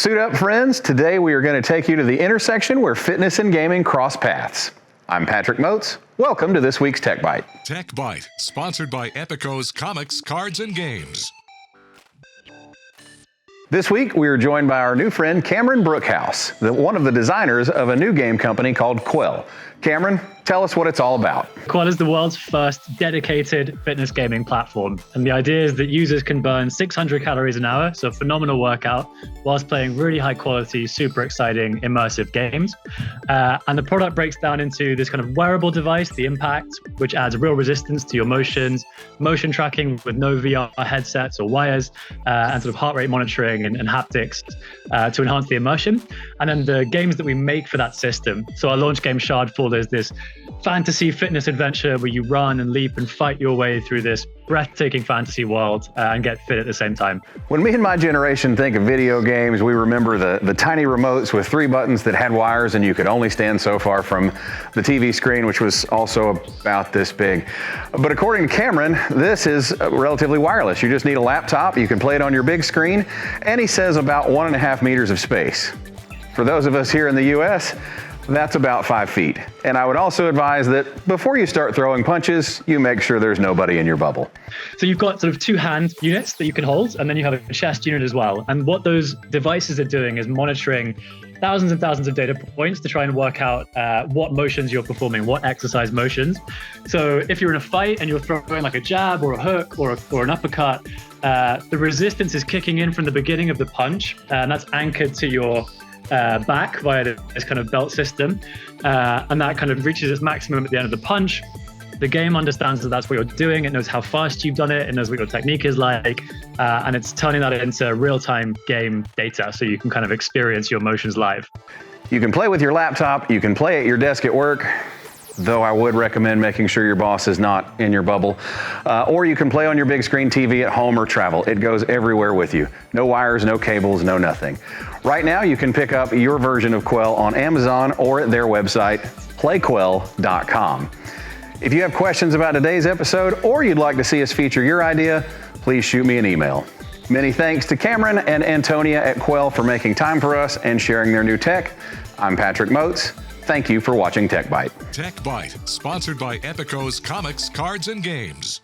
Suit up, friends. Today we are going to take you to the intersection where fitness and gaming cross paths. I'm Patrick Moats. Welcome to this week's Tech Byte. Tech Byte, sponsored by Epico's Comics, Cards, and Games. This week we are joined by our new friend Cameron Brookhouse, one of the designers of a new game company called Quell. Cameron, tell us what it's all about. Quell is the world's first dedicated fitness gaming platform. And the idea is that users can burn 600 calories an hour, so a phenomenal workout, whilst playing really high quality, super exciting, immersive games. And the product breaks down into this kind of wearable device, the Impact, which adds real resistance to your motions, motion tracking with no VR headsets or wires, and sort of heart rate monitoring and haptics to enhance the immersion. And then the games that we make for that system. So our launch game Shardfall is this fantasy fitness adventure where you run and leap and fight your way through this breathtaking fantasy world and get fit at the same time. When me and my generation think of video games, we remember the tiny remotes with 3 buttons that had wires and you could only stand so far from the TV screen, which was also about this big. But according to Cameron, this is relatively wireless. You just need a laptop, you can play it on your big screen, and he says about 1.5 meters of space. For those of us here in the US, that's about 5 feet. And I would also advise that before you start throwing punches, you make sure there's nobody in your bubble. So you've got sort of 2 hand units that you can hold, and then you have a chest unit as well. And what those devices are doing is monitoring thousands and thousands of data points to try and work out what motions you're performing, what exercise motions. So if you're in a fight and you're throwing like a jab or a hook or an uppercut, the resistance is kicking in from the beginning of the punch, and that's anchored to your back via this kind of belt system, and that kind of reaches its maximum at the end of the punch. The game understands that that's what you're doing. It knows how fast you've done it. It knows what your technique is like, and it's turning that into real-time game data so you can kind of experience your motions live. You can play with your laptop. You can play at your desk at work, though I would recommend making sure your boss is not in your bubble. Or you can play on your big screen TV at home or travel. It goes everywhere with you. No wires, no cables, no nothing. Right now, you can pick up your version of Quell on Amazon or at their website, playquell.com. If you have questions about today's episode or you'd like to see us feature your idea, please shoot me an email. Many thanks to Cameron and Antonia at Quell for making time for us and sharing their new tech. I'm Patrick Moats. Thank you for watching Tech Byte. Tech Byte, sponsored by Epico's Comics, Cards, and Games.